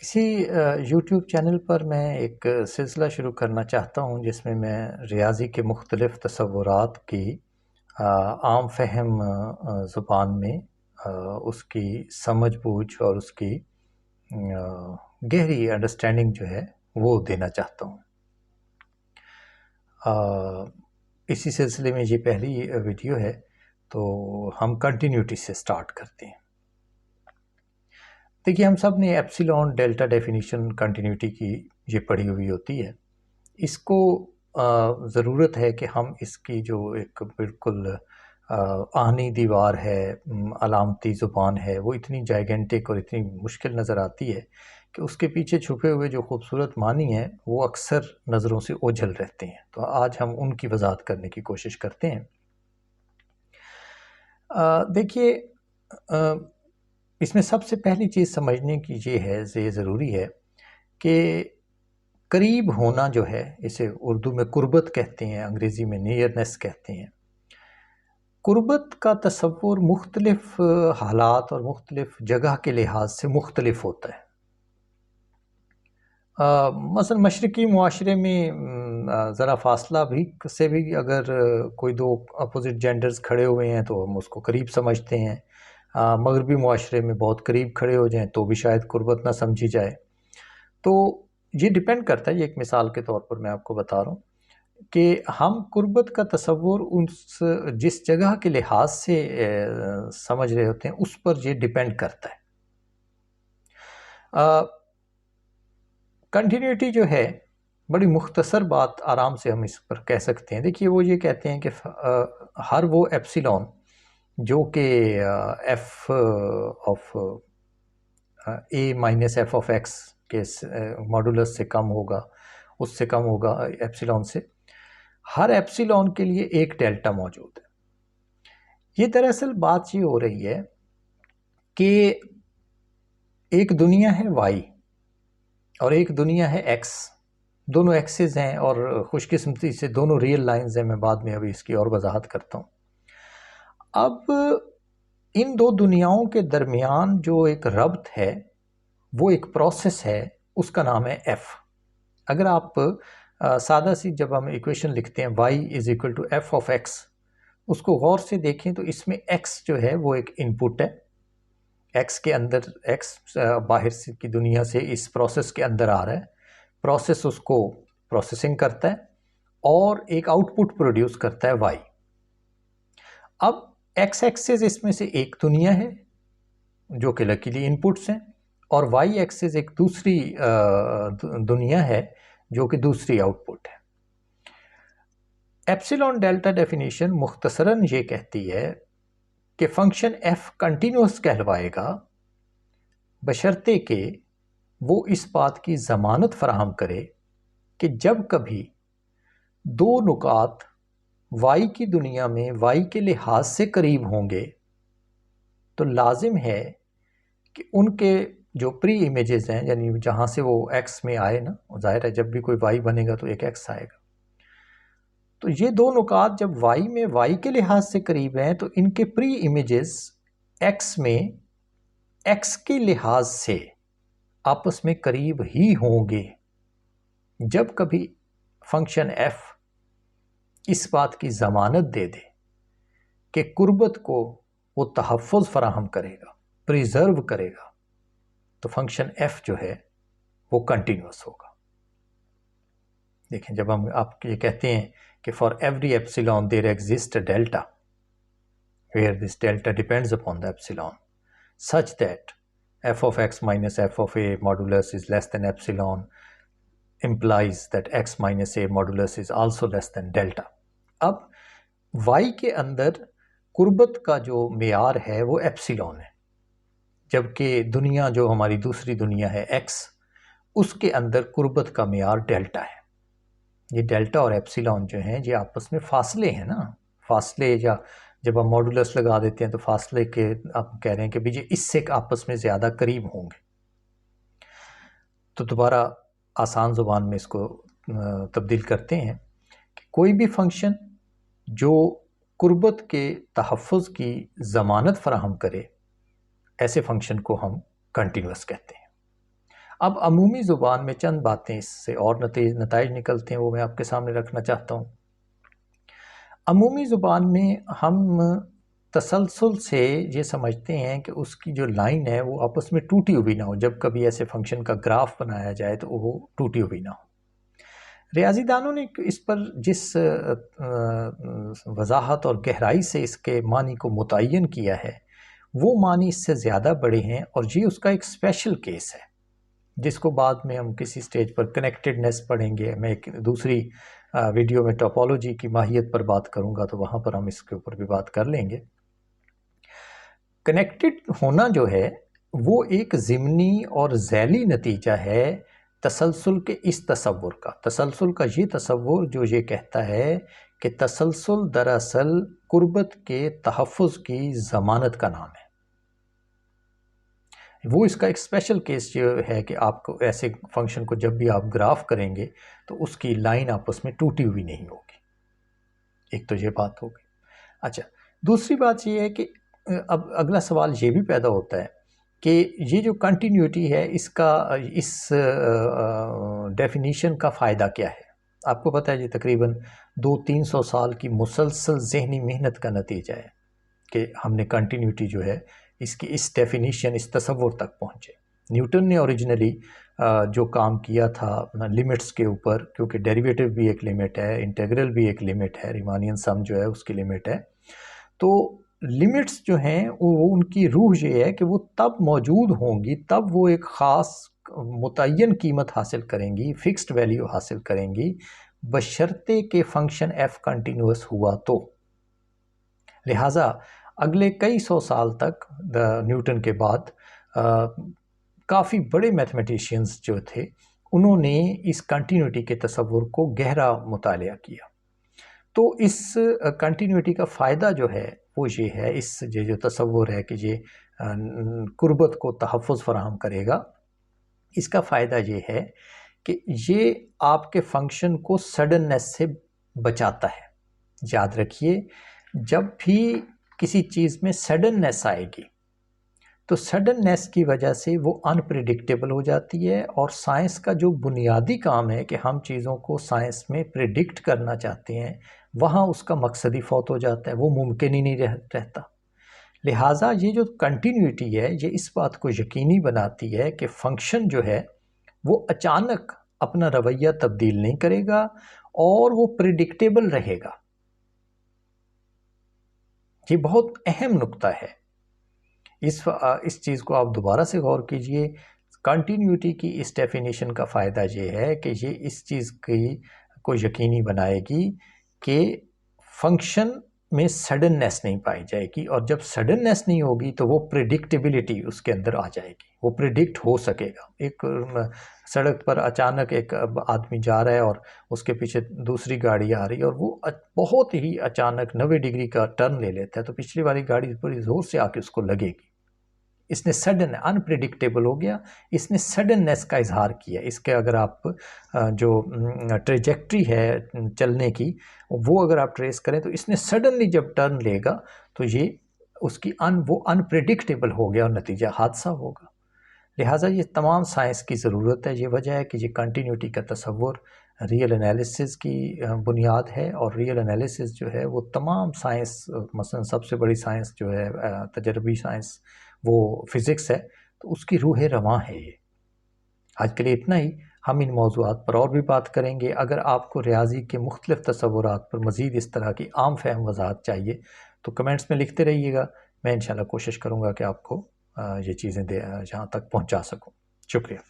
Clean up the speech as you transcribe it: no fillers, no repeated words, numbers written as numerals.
इसी YouTube channel पर मैं एक सिलसिला शुरू करना चाहता हूँ जिसमें मैं रियाज़ी के मुख्तलिफ़ तसव्वुरात की आम फ़हम ज़ुबान में उसकी समझ बूझ और उसकी गहरी अंडरस्टैंडिंग जो है वो देना चाहता हूँ। इसी सिलसिले में ये पहली वीडियो है, तो हम कंटिन्यूटी से स्टार्ट करते हैं। देखिए, हम सब ने एप्सिलॉन डेल्टा डेफिनेशन कंटिन्यूटी की ये पढ़ी हुई होती है। इसको ज़रूरत है कि हम इसकी जो एक बिल्कुल आहनी दीवार है, अलामती ज़ुबान है, वो इतनी जाइगेंटिक और इतनी मुश्किल नज़र आती है कि उसके पीछे छुपे हुए जो खूबसूरत मानी हैं वो अक्सर नज़रों से ओझल रहते हैं। तो आज हम उनकी वजाहत करने की कोशिश करते हैं। देखिए, इसमें सबसे पहली चीज़ समझने की ये ज़रूरी है कि करीब होना जो है, इसे उर्दू में कुर्बत कहते हैं, अंग्रेज़ी में नियरनेस कहते हैं। कुर्बत का तसव्वुर मुख्तलिफ़ हालात और मुख्तलिफ़ जगह के लिहाज से मुख्तलिफ़ होता है। मसलन मशरक़ी मुआशरे में ज़रा फ़ासला भी से भी अगर कोई दो अपोज़िट जेंडर्स खड़े हुए हैं तो हम उसको करीब समझते हैं। मगरबी मुआशरे में बहुत करीब खड़े हो जाएँ तो भी शायद कुर्बत ना समझी जाए। तो ये डिपेंड करता है, ये एक मिसाल के तौर पर मैं आपको बता रहा हूँ कि हम कुर्बत का तसव्वुर उस जिस जगह के लिहाज से समझ रहे होते हैं उस पर ये डिपेंड करता है। कंटिन्यूटी जो है, बड़ी मुख्तसर बात आराम से हम इस पर कह सकते हैं। देखिए, वो ये कहते हैं कि हर वो एप्सिलॉन जो कि F of A minus F of x के मॉडुलस से कम होगा, उससे कम होगा एप्सिलॉन से, हर एप्सिलॉन के लिए एक डेल्टा मौजूद है। ये दरअसल बात ये हो रही है कि एक दुनिया है वाई और एक दुनिया है एक्स। दोनों एक्सेस हैं और खुशकिस्मती से दोनों रियल लाइंस हैं। मैं बाद में अभी इसकी और वजाहत करता हूँ। अब इन दो दुनियाओं के दरमियान जो एक रब्त है, वो एक प्रोसेस है, उसका नाम है एफ। अगर आप सादा सी जब हम इक्वेशन लिखते हैं y is equal to F of X, उसको गौर से देखें तो इसमें x जो है वो एक इनपुट है। x के अंदर x बाहर से की दुनिया से इस प्रोसेस के अंदर आ रहा है, प्रोसेस उसको प्रोसेसिंग करता है और एक आउटपुट प्रोड्यूस करता है y। अब x एक्सिस इसमें से एक दुनिया है जो कि लकीली इनपुट्स हैं, और y एक्सिस एक दूसरी दुनिया है जो कि दूसरी आउटपुट है। एप्सिलॉन डेल्टा डेफिनेशन मुख्तसरन ये कहती है कि फंक्शन f कंटिन्यूस कहलवाएगा बशर्ते कि वो इस बात की ज़मानत फराहम करे कि जब कभी दो नुकात y की दुनिया में y के लिहाज से करीब होंगे तो लाजिम है कि उनके जो प्री इमेजेस हैं, यानी जहाँ से वो x में आए ना, ज़ाहिर है जब भी कोई y बनेगा तो एक x आएगा, तो ये दो नुकात जब y में y के लिहाज से करीब हैं तो इनके प्री इमेजेस x में x के लिहाज से आपस में करीब ही होंगे। जब कभी फंक्शन f इस बात की ज़मानत दे दे कि कुर्बत को वो तहफ़्फ़ुज़ फराहम करेगा, प्रिजर्व करेगा, तो फंक्शन f जो है वो कंटिन्यूस होगा। देखें, जब हम आप ये कहते हैं कि for every epsilon there exist a delta where this delta depends upon the epsilon such that f of x minus f of a modulus is less than epsilon implies that x minus a modulus is also less than delta। अब y के अंदर कुर्बत का जो मेयार है वो epsilon है, जबकि दुनिया जो हमारी दूसरी दुनिया है x, उसके अंदर कुर्बत का मेयार डेल्टा है। ये डेल्टा और एप्सिलॉन जो हैं ये आपस में फासले हैं ना, फासले, या जब हम मॉडुलस लगा देते हैं तो फासले के आप कह रहे हैं कि भाई ये इससे आपस में ज़्यादा करीब होंगे। तो दोबारा आसान ज़ुबान में इसको तब्दील करते हैं कि कोई भी फंक्शन जो कुर्बत के तहफ़्फ़ुज़ की ज़मानत फराहम करे, ऐसे फंक्शन को हम कंटिन्यूस कहते हैं। अब अमूमी ज़ुबान में चंद बातें इससे और नताइज निकलते हैं, वो मैं आपके सामने रखना चाहता हूँ। अमूमी ज़ुबान में हम तसलसल से ये समझते हैं कि उसकी जो लाइन है वो आपस में टूटी हुई ना हो। जब कभी ऐसे फंक्शन का ग्राफ बनाया जाए तो वो टूटी हुई ना हो। रियाज़ीदानों ने इस पर जिस वजाहत और गहराई से इसके मानी को मुतय्यन किया है, वो मानी इससे ज़्यादा बड़े हैं और ये उसका एक स्पेशल केस है, जिसको बाद में हम किसी स्टेज पर कनेक्टेडनेस पढ़ेंगे। मैं एक दूसरी वीडियो में टोपोलॉजी की माहियत पर बात करूँगा, तो वहाँ पर हम इसके ऊपर भी बात कर लेंगे। कनेक्टेड होना जो है वो एक ज़िमनी और ज़ैली नतीजा है तसलसल के इस तसव्वुर का। तसलसल का ये तसव्वुर जो ये कहता है कि तसलसल दरअसल कुर्बत के तहफ़्फ़ुज़ की ज़मानत का नाम है। वो इसका एक स्पेशल केस जो है कि आपको ऐसे फंक्शन को जब भी आप ग्राफ करेंगे तो उसकी लाइन आपस में टूटी हुई नहीं होगी। एक तो ये बात होगी। अच्छा, दूसरी बात ये है कि अब अगला सवाल ये भी पैदा होता है कि ये जो कंटिन्यूटी है इसका इस डेफिनीशन का फ़ायदा क्या है। आपको पता है ये तकरीबन 200-300 साल की मुसलसल ज़हनी मेहनत का नतीजा है कि हमने कंटिन्यूटी जो है इसकी इस डेफिनीशन, इस तसव्वुर तक पहुँचे। न्यूटन ने ओरिजिनली जो काम किया था लिमिट्स के ऊपर, क्योंकि डेरिवेटिव भी एक लिमिट है, इंटीग्रल भी एक लिमिट है, रीमानियन सम जो है उसकी लिमिट है। तो लिमिट्स जो हैं वो उनकी रूह ये है कि वो तब मौजूद होंगी, तब वो एक ख़ास मुतय्यन कीमत हासिल करेंगी, फ़िक्स्ड वैल्यू हासिल करेंगी, बशर्ते कि फ़ंक्शन f कंटिन्यूअस हुआ तो। लिहाजा अगले कई सौ साल तक न्यूटन के बाद काफ़ी बड़े मैथमेटिशियंस जो थे उन्होंने इस कंटिन्यूटी के तसव्वुर को गहरा मुतालिया किया। तो इस कंटिन्यूटी का फ़ायदा जो है वो ये है, इस ये जो तसव्वुर है कि ये कुर्बत को तहफ़्फ़ुज़ फ़राहम करेगा, इसका फ़ायदा ये है कि ये आपके फंक्शन को सडननेस से बचाता है। याद रखिए, जब भी किसी चीज़ में सडननेस आएगी तो सडननेस की वजह से वो अनप्रिडिक्टेबल हो जाती है, और साइंस का जो बुनियादी काम है कि हम चीज़ों को साइंस में प्रिडिक्ट करना चाहते हैं, वहाँ उसका मकसद ही फौत हो जाता है, वो मुमकिन ही नहीं रहता। लिहाजा ये जो कंटिन्यूटी है ये इस बात को यकीनी बनाती है कि फंक्शन जो है वो अचानक अपना रवैया तब्दील नहीं करेगा और वो प्रिडिक्टेबल रहेगा। ये बहुत अहम नुक्ता है। इस चीज़ को आप दोबारा से गौर कीजिए। कंटिन्यूटी की इस डेफिनेशन का फ़ायदा ये है कि ये इस चीज़ को यकीनी बनाएगी कि फंक्शन में सडननेस नहीं पाई जाएगी, और जब सडननेस नहीं होगी तो वो प्रिडिक्टेबिलिटी उसके अंदर आ जाएगी, वो प्रिडिक्ट हो सकेगा। एक सड़क पर अचानक एक आदमी जा रहा है और उसके पीछे दूसरी गाड़ी आ रही है और वो बहुत ही अचानक 90 डिग्री का टर्न ले लेता है, तो पिछली वाली गाड़ी बड़ी ज़ोर से आके उसको लगेगी। इसने सडन अनप्रिडिक्टेबल हो गया, इसने सडननेस का इजहार किया। इसके अगर आप जो ट्रेजेक्ट्री है चलने की वो अगर आप ट्रेस करें तो इसने सडनली जब टर्न लेगा तो ये उसकी वो अनप्रिडिक्टेबल हो गया और नतीजा हादसा होगा। लिहाजा ये तमाम साइंस की ज़रूरत है। ये वजह है कि ये कंटिन्यूटी का तसव्वुर रियल एनालिसिस की बुनियाद है, और रियल एनालिसिस जो है वो तमाम साइंस, मसलन सबसे बड़ी साइंस जो है तजर्बी साइंस, वो फ़िज़िक्स है, तो उसकी रूह रवां है ये। आज के लिए इतना ही। हम इन मौज़ूआत पर और भी बात करेंगे। अगर आपको रियाज़ी के मुख्तलिफ़ तसव्वुरात पर मज़ीद इस तरह की आम फ़हम वज़ाहत चाहिए तो कमेंट्स में लिखते रहिएगा। मैं इंशाल्लाह कोशिश करूँगा कि आपको ये चीज़ें जहाँ तक पहुँचा सकूँ। शुक्रिया।